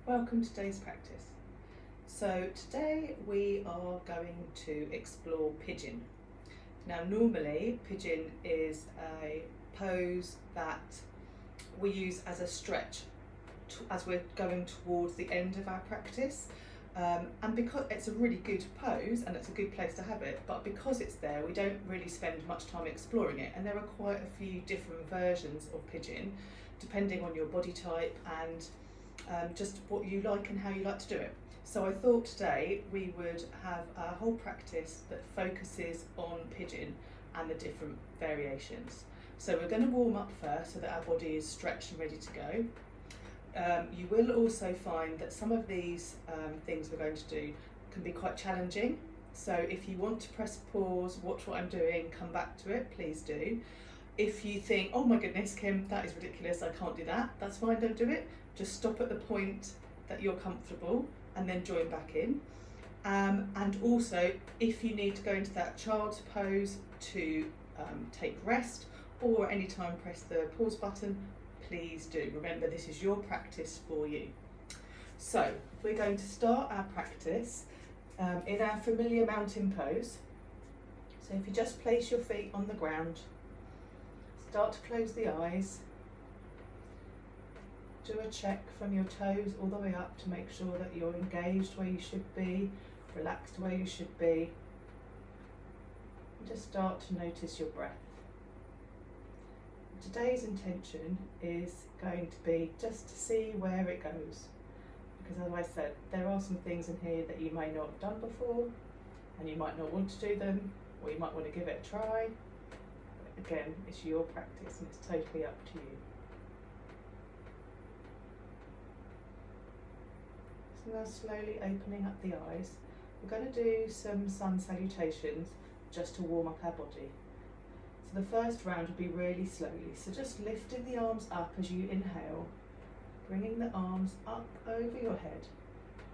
Welcome to today's practice. So today we are going to explore pigeon. Now normally pigeon is a pose that we use as a stretch as we're going towards the end of our practice, and because it's a really good pose and it's a good place to have it, but because it's there we don't really spend much time exploring it, and there are quite a few different versions of pigeon depending on your body type and just what you like and how you like to do it. So I thought today we would have a whole practice that focuses on pigeon and the different variations. So we're going to warm up first so that our body is stretched and ready to go. You will also find that some of these things we're going to do can be quite challenging. So if you want to press pause, watch what I'm doing, come back to it, please do. If you think, oh my goodness, Kim, that is ridiculous, I can't do that, that's fine, don't do it. Just stop at the point that you're comfortable and then join back in. And also, if you need to go into that child's pose to take rest, or anytime press the pause button, please do. Remember, this is your practice for you. So we're going to start our practice in our familiar mountain pose. So if you just place your feet on the ground, start to close the eyes. Do a check from your toes all the way up to make sure that you're engaged where you should be, relaxed where you should be. And just start to notice your breath. Today's intention is going to be just to see where it goes. Because as I said, there are some things in here that you may not have done before, and you might not want to do them, or you might want to give it a try. But again, it's your practice and it's totally up to you. So now slowly opening up the eyes, we're going to do some sun salutations just to warm up our body. So the first round will be really slowly, so just lifting the arms up as you inhale, bringing the arms up over your head,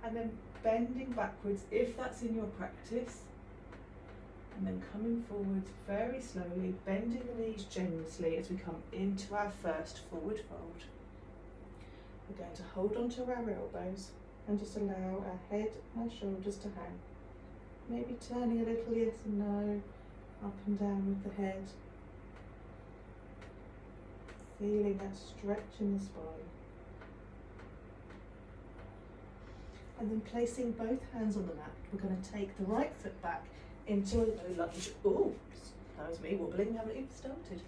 and then bending backwards if that's in your practice, and then coming forwards very slowly, bending the knees generously as we come into our first forward fold. We're going to hold onto our elbows and just allow our head and our shoulders to hang. Maybe turning a little yes and no, up and down with the head. Feeling that stretch in the spine. And then placing both hands on the mat, we're going to take the right foot back into a low lunge. Oh, that was me wobbling, haven't even started.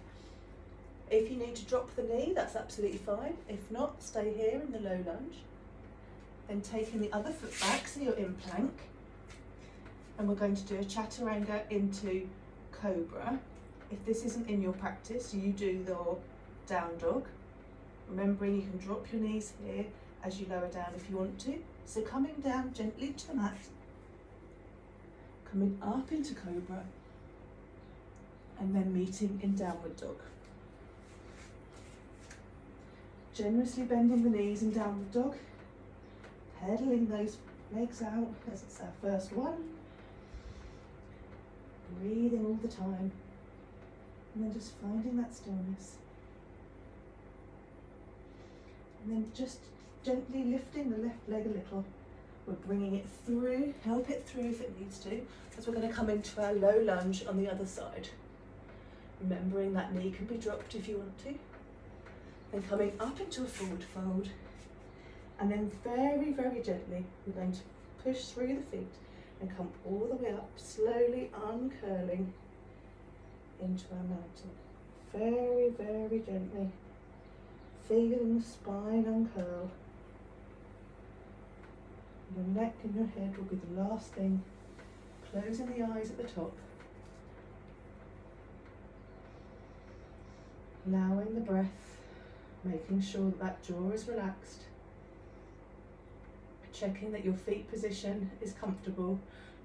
If you need to drop the knee, that's absolutely fine. If not, stay here in the low lunge. Then taking the other foot back, so you're in plank. And we're going to do a chaturanga into cobra. If this isn't in your practice, you do your down dog. Remembering you can drop your knees here as you lower down if you want to. So coming down gently to the mat, coming up into cobra, and then meeting in downward dog. Generously bending the knees in downward dog, pedaling those legs out as it's our first one. Breathing all the time, and then just finding that stillness. And then just gently lifting the left leg a little. We're bringing it through, help it through if it needs to, as we're going to come into our low lunge on the other side. Remembering that knee can be dropped if you want to. Then coming up into a forward fold. And then very, very gently, we're going to push through the feet and come all the way up, slowly uncurling into our mountain. Very, very gently. Feeling the spine uncurl. Your neck and your head will be the last thing. Closing the eyes at the top. Allowing the breath, making sure that that jaw is relaxed. Checking that your feet position is comfortable.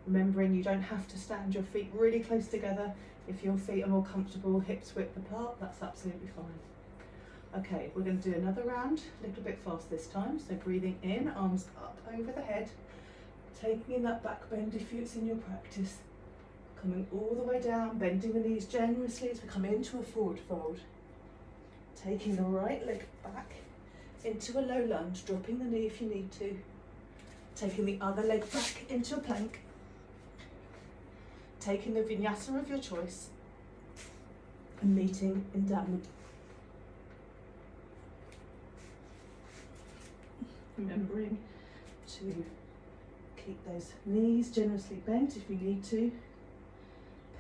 Remembering you don't have to stand your feet really close together. If your feet are more comfortable, hips width apart, that's absolutely fine. Okay, we're going to do another round, a little bit fast this time. So breathing in, arms up over the head, taking in that back bend if it's in your practice. Coming all the way down, bending the knees generously as we come into a forward fold. Taking the right leg back into a low lunge, dropping the knee if you need to, taking the other leg back into a plank, taking the vinyasa of your choice, and meeting in downward. Remembering to keep those knees generously bent if you need to,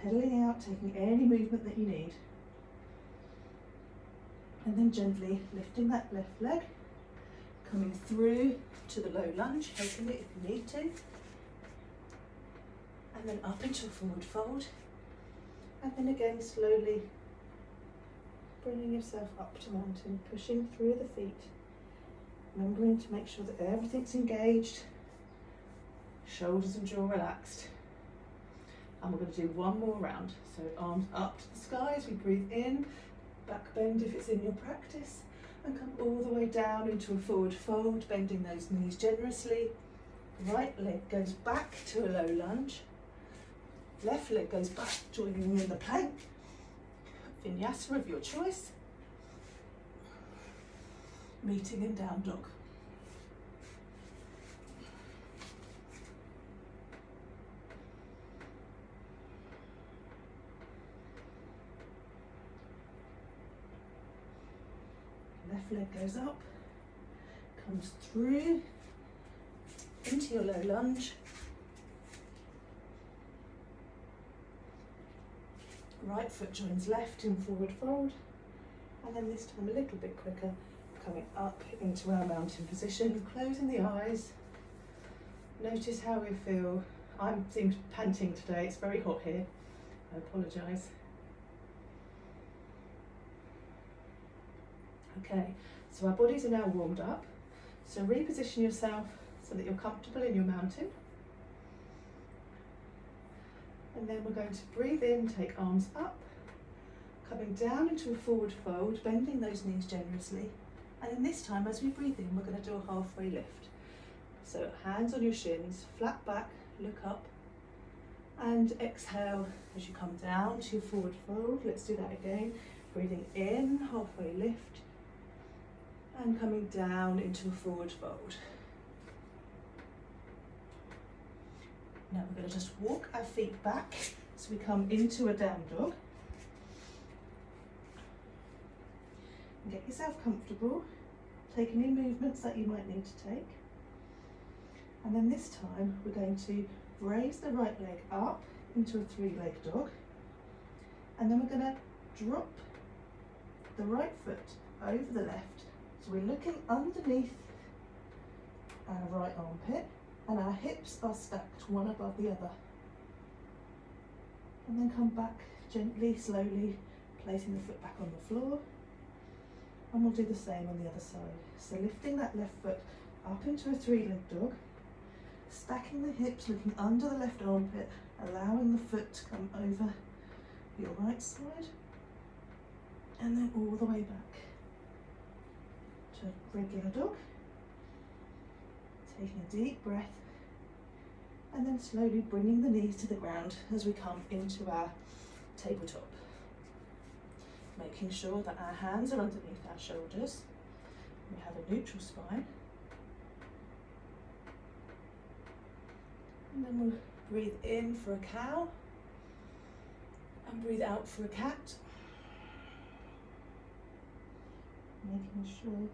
pedaling out, taking any movement that you need, and then gently lifting that left leg, coming through to the low lunge, helping it if you need to, and then up into a forward fold, and then again slowly bringing yourself up to mountain, pushing through the feet, remembering to make sure that everything's engaged, shoulders and jaw relaxed. And we're going to do one more round. So arms up to the sky as we breathe in, back bend if it's in your practice, and come all the way down into a forward fold, bending those knees generously. Right leg goes back to a low lunge. Left leg goes back, joining in the plank. Vinyasa of your choice. Meeting in down dog. Left leg goes up, comes through into your low lunge. Right foot joins left in forward fold, and then this time a little bit quicker, coming up into our mountain position, closing the eyes. Notice how we feel. I seem panting today, it's very hot here, I apologise. Okay, so our bodies are now warmed up, so reposition yourself so that you're comfortable in your mountain. And then we're going to breathe in, take arms up, coming down into a forward fold, bending those knees generously. And then this time, as we breathe in, we're going to do a halfway lift. So hands on your shins, flat back, look up, and exhale as you come down to your forward fold. Let's do that again. Breathing in, halfway lift, and coming down into a forward fold. Now we're going to just walk our feet back so we come into a down dog. And get yourself comfortable, take any movements that you might need to take. And then this time we're going to raise the right leg up into a three-leg dog. And then we're going to drop the right foot over the left. So we're looking underneath our right armpit, and our hips are stacked one above the other. And then come back gently, slowly, placing the foot back on the floor. And we'll do the same on the other side. So lifting that left foot up into a three-leg dog, stacking the hips, looking under the left armpit, allowing the foot to come over your right side, and then all the way back to regular dog. Taking a deep breath, and then slowly bringing the knees to the ground as we come into our tabletop. Making sure that our hands are underneath our shoulders. We have a neutral spine. And then we'll breathe in for a cow and breathe out for a cat. Making sure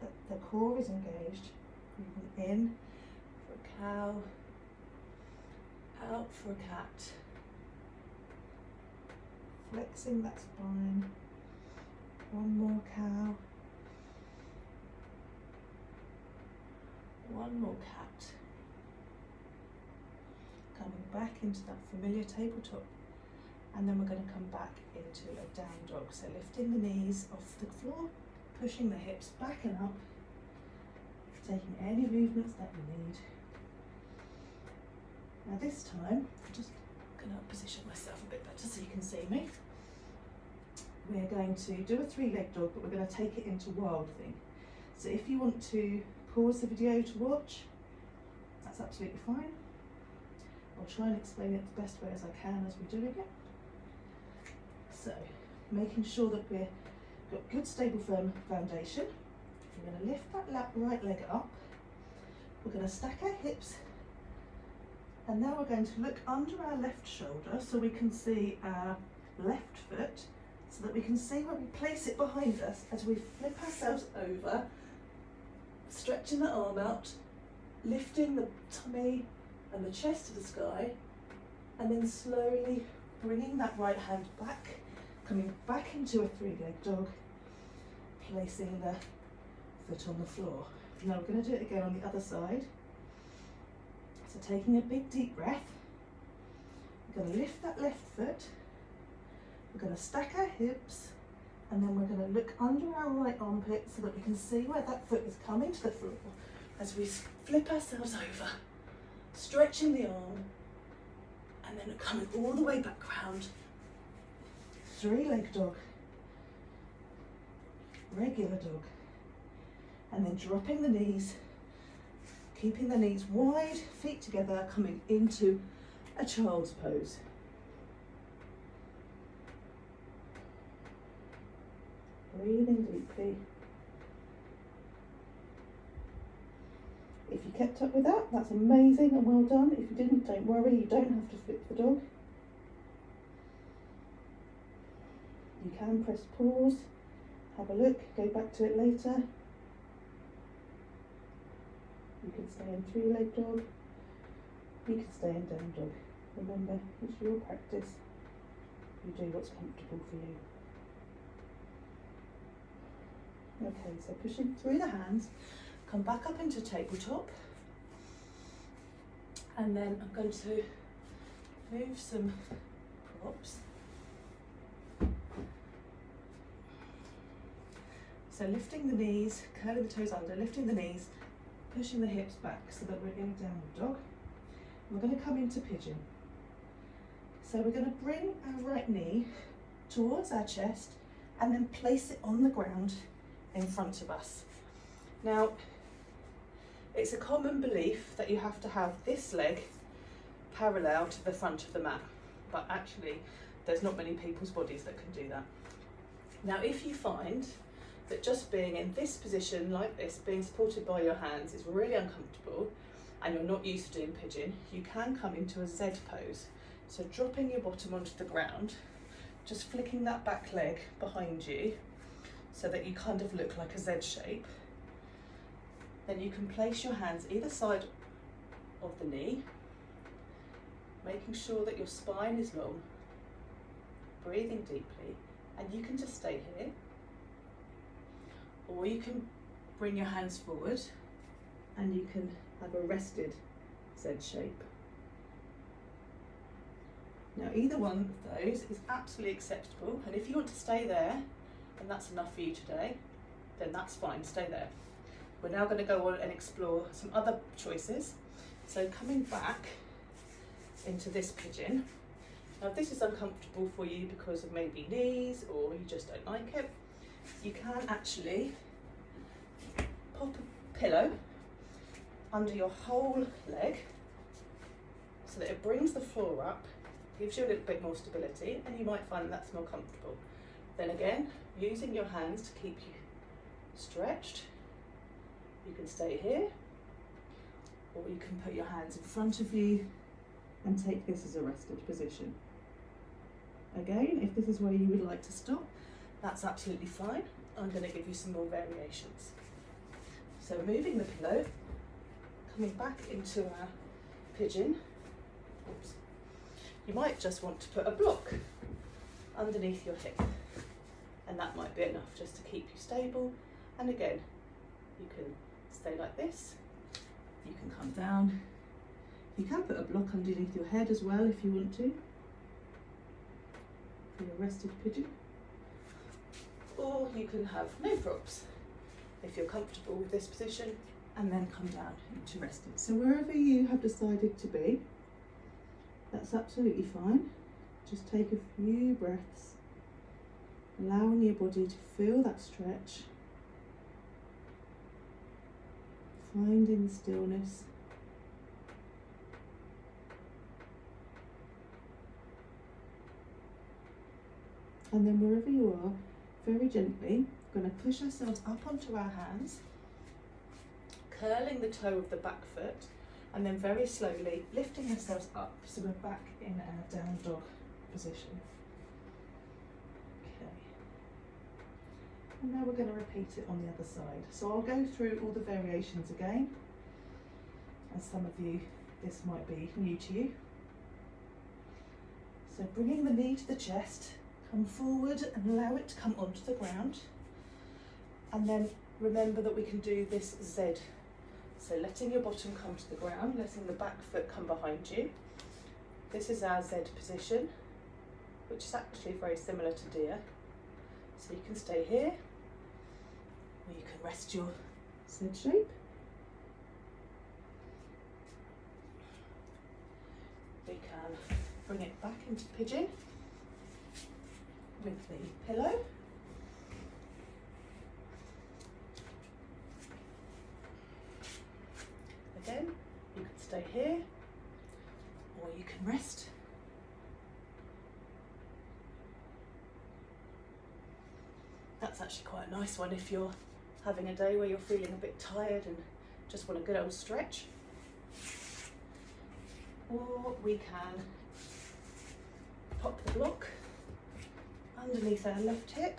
that the core is engaged. Breathing in for a cow, out for a cat. Flexing that spine. One more cow. One more cat. Coming back into that familiar tabletop. And then we're going to come back into a down dog. So lifting the knees off the floor, pushing the hips back and up, taking any movements that you need. Now this time, I'm just going to position myself a bit better so you can see me. We're going to do a three-leg dog, but we're going to take it into wild thing. So if you want to pause the video to watch, that's absolutely fine. I'll try and explain it the best way as I can as we're doing it. So, making sure that we've got good, stable, firm foundation. We're going to lift that right leg up. We're going to stack our hips, and now we're going to look under our left shoulder so we can see our left foot, so that we can see where we place it behind us as we flip ourselves over, stretching the arm out, lifting the tummy and the chest to the sky, and then slowly bringing that right hand back, coming back into a three-leg dog, placing the foot on the floor. Now we're going to do it again on the other side. So taking a big deep breath, we're going to lift that left foot, we're going to stack our hips, and then we're going to look under our right armpit so that we can see where that foot is coming to the floor as we flip ourselves over, stretching the arm, and then coming all the way back round. Three-leg dog, regular dog, and then dropping the knees, keeping the knees wide, feet together, coming into a child's pose. Breathing deeply. If you kept up with that, that's amazing and well done. If you didn't, don't worry, you don't have to flip the dog. You can press pause, have a look, go back to it later. You can stay in three-leg dog, you can stay in down dog. Remember, it's your practice. You do what's comfortable for you. Okay, so pushing through the hands, come back up into tabletop, and then I'm going to move some props. So lifting the knees, curling the toes under, lifting the knees, pushing the hips back so that we're in downward dog. We're going to come into pigeon. So we're going to bring our right knee towards our chest and then place it on the ground in front of us. Now, it's a common belief that you have to have this leg parallel to the front of the mat, but actually there's not many people's bodies that can do that. Now, if you find that just being in this position like this, being supported by your hands, is really uncomfortable and you're not used to doing pigeon, you can come into a Z pose. So dropping your bottom onto the ground, just flicking that back leg behind you so that you kind of look like a Z shape. Then you can place your hands either side of the knee, making sure that your spine is long, breathing deeply, and you can just stay here. Or you can bring your hands forward and you can have a rested Z shape. Now either one of those is absolutely acceptable, and if you want to stay there and that's enough for you today, then that's fine, stay there. We're now going to go on and explore some other choices. So coming back into this pigeon. Now if this is uncomfortable for you because of maybe knees or you just don't like it, you can actually pop a pillow under your whole leg so that it brings the floor up, gives you a little bit more stability, and you might find that's more comfortable. Then again, using your hands to keep you stretched, you can stay here, or you can put your hands in front of you and take this as a rested position. Again, if this is where you would like to stop, that's absolutely fine. I'm going to give you some more variations. So moving the pillow, coming back into our pigeon. Oops. You might just want to put a block underneath your hip, and that might be enough just to keep you stable. And again, you can stay like this, you can come down, you can put a block underneath your head as well if you want to, for your rested pigeon. Or you can have no props if you're comfortable with this position, and then come down into rested. So wherever you have decided to be, that's absolutely fine. Just take a few breaths, allowing your body to feel that stretch, finding the stillness. And then wherever you are, very gently, we're going to push ourselves up onto our hands, curling the toe of the back foot, and then very slowly lifting ourselves up so we're back in our down dog position. Okay. And now we're going to repeat it on the other side. So I'll go through all the variations again, as some of you, this might be new to you. So bringing the knee to the chest, come forward and allow it to come onto the ground. And then remember that we can do this Z. So letting your bottom come to the ground, letting the back foot come behind you. This is our Z position, which is actually very similar to deer. So you can stay here, or you can rest your Z shape. We can bring it back into pigeon with the pillow. Again, you can stay here, or you can rest. That's actually quite a nice one if you're having a day where you're feeling a bit tired and just want a good old stretch. Or we can pop the block underneath our left hip,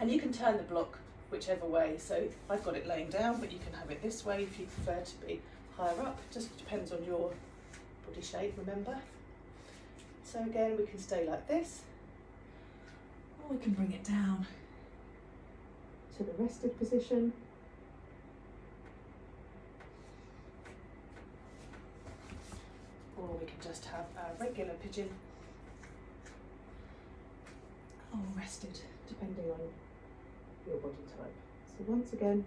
and you can turn the block whichever way. So I've got it laying down, but you can have it this way if you prefer to be higher up. Just depends on your body shape, remember. So again, we can stay like this, or we can bring it down to the rested position. Or we can just have our regular pigeon, or rested, depending on your body type. So once again,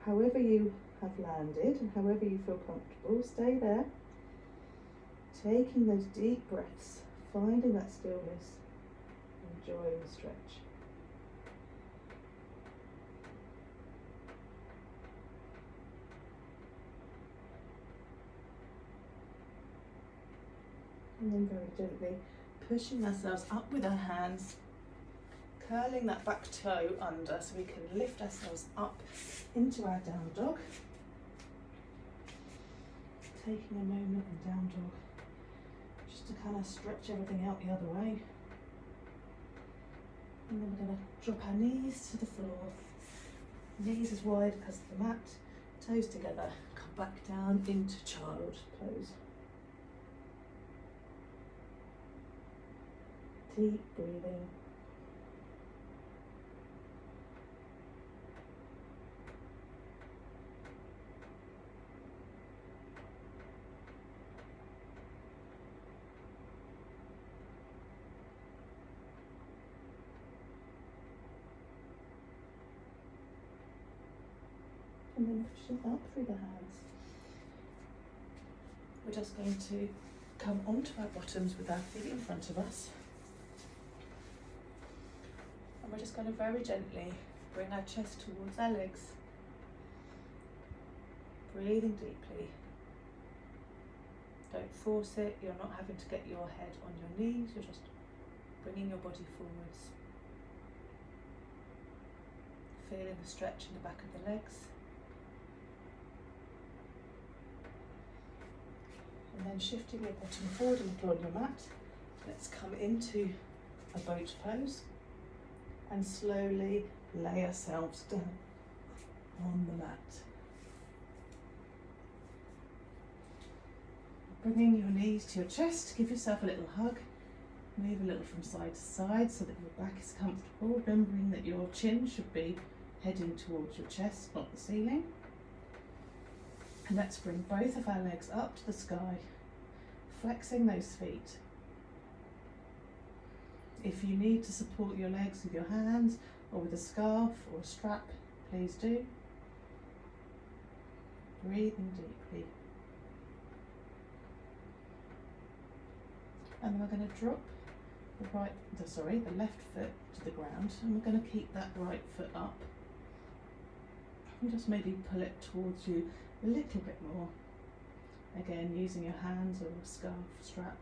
however you have landed and however you feel comfortable, stay there, taking those deep breaths, finding that stillness, enjoying the stretch. And then very gently pushing ourselves up with our hands, curling that back toe under so we can lift ourselves up into our down dog. Taking a moment in down dog just to kind of stretch everything out the other way. And then we're going to drop our knees to the floor. Knees as wide as the mat, toes together, come back down into child pose. Deep breathing. And then pushing up through the hands. We're just going to come onto our bottoms with our feet in front of us. And we're just going to very gently bring our chest towards our legs. Breathing deeply. Don't force it, you're not having to get your head on your knees, you're just bringing your body forwards. Feeling the stretch in the back of the legs. And then shifting your bottom forward and on your mat, let's come into a boat pose and slowly lay ourselves down on the mat. Bringing your knees to your chest, give yourself a little hug, move a little from side to side so that your back is comfortable, remembering that your chin should be heading towards your chest, not the ceiling. And let's bring both of our legs up to the sky, flexing those feet. If you need to support your legs with your hands or with a scarf or a strap, please do. Breathing deeply. And then we're going to drop the left foot to the ground, and we're going to keep that right foot up. And just maybe pull it towards you a little bit more. Again, using your hands or a scarf, strap.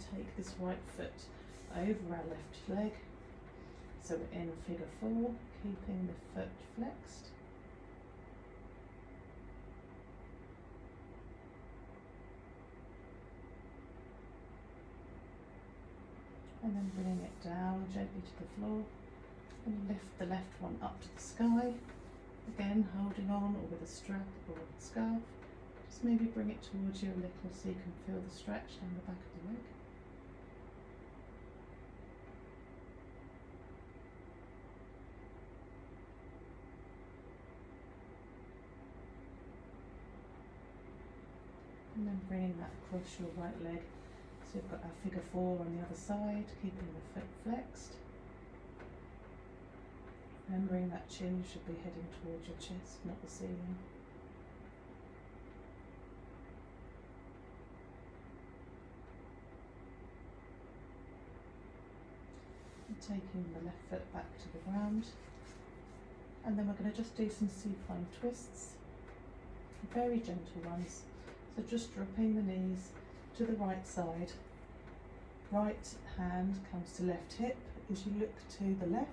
take this right foot over our left leg. So we're in figure 4, keeping the foot flexed. And then bringing it down gently to the floor and lift the left one up to the sky. Again, holding on or with a strap or a scarf. Just maybe bring it towards you a little so you can feel the stretch down the back of the leg. And then bringing that across your right leg. So you've got our figure 4 on the other side, keeping the foot flexed. Remembering that chin should be heading towards your chest, not the ceiling. And taking the left foot back to the ground. And then we're going to just do some supine twists. Very gentle ones. So just dropping the knees to the right side. Right hand comes to left hip as you look to the left.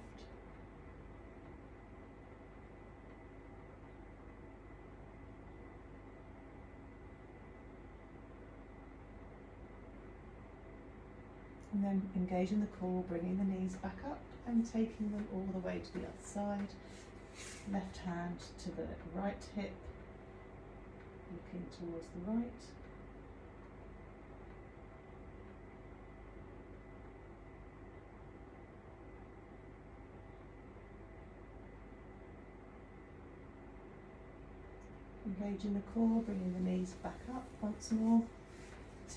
And then engaging the core, bringing the knees back up and taking them all the way to the other side. Left hand to the right hip, looking towards the right. Engaging the core, bringing the knees back up once more.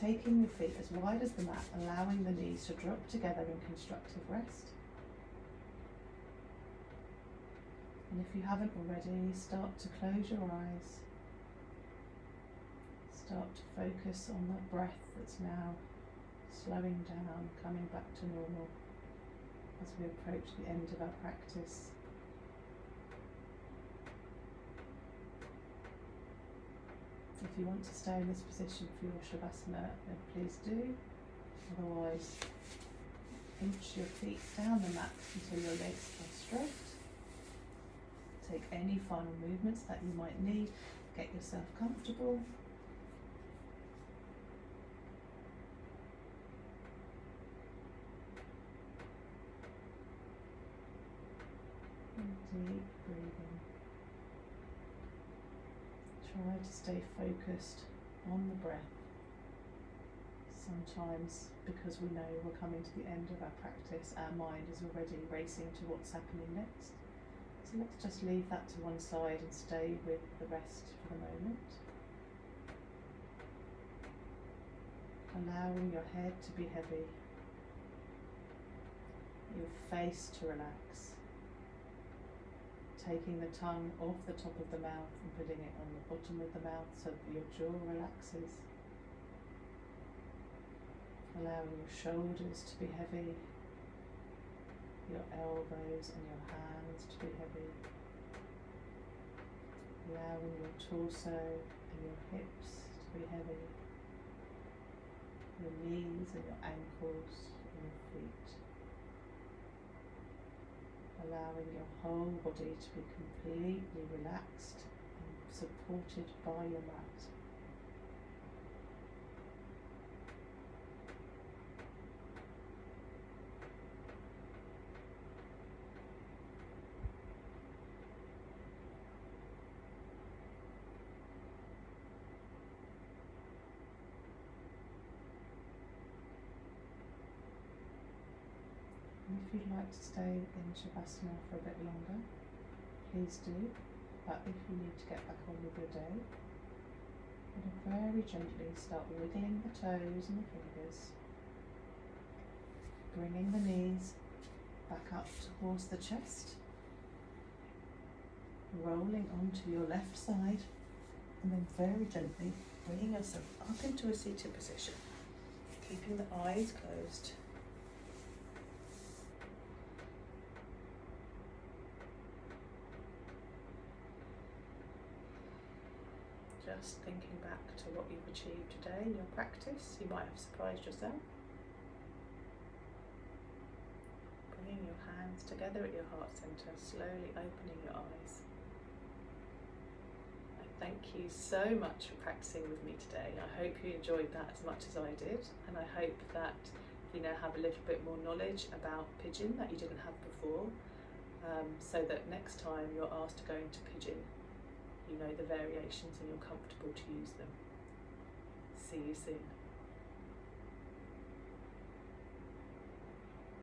Taking your feet as wide as the mat, allowing the knees to drop together in constructive rest. And if you haven't already, start to close your eyes. Start to focus on that breath that's now slowing down, coming back to normal as we approach the end of our practice. If you want to stay in this position for your Shavasana, then please do. Otherwise, inch your feet down the mat until your legs are straight. Take any final movements that you might need. Get yourself comfortable. And deep breathing. Try to stay focused on the breath. Sometimes, because we know we're coming to the end of our practice, our mind is already racing to what's happening next. So let's just leave that to one side and stay with the rest for the moment. Allowing your head to be heavy, your face to relax. Taking the tongue off the top of the mouth and putting it on the bottom of the mouth so that your jaw relaxes. Allowing your shoulders to be heavy, your elbows and your hands to be heavy. Allowing your torso and your hips to be heavy. Your knees and your ankles and your feet. Allowing your whole body to be completely relaxed and supported by your mat. If you'd like to stay in Shavasana for a bit longer, please do, but if you need to get back on with your day, then very gently start wiggling the toes and the fingers, bringing the knees back up towards the chest, rolling onto your left side, and then very gently bringing yourself up into a seated position, keeping the eyes closed. Just thinking back to what you've achieved today in your practice, you might have surprised yourself. bringing your hands together at your heart centre, slowly opening your eyes. I thank you so much for practicing with me today. I hope you enjoyed that as much as I did, and I hope that you now have a little bit more knowledge about pigeon that you didn't have before, so that next time you're asked to go into pigeon, you know the variations and you're comfortable to use them. See you soon.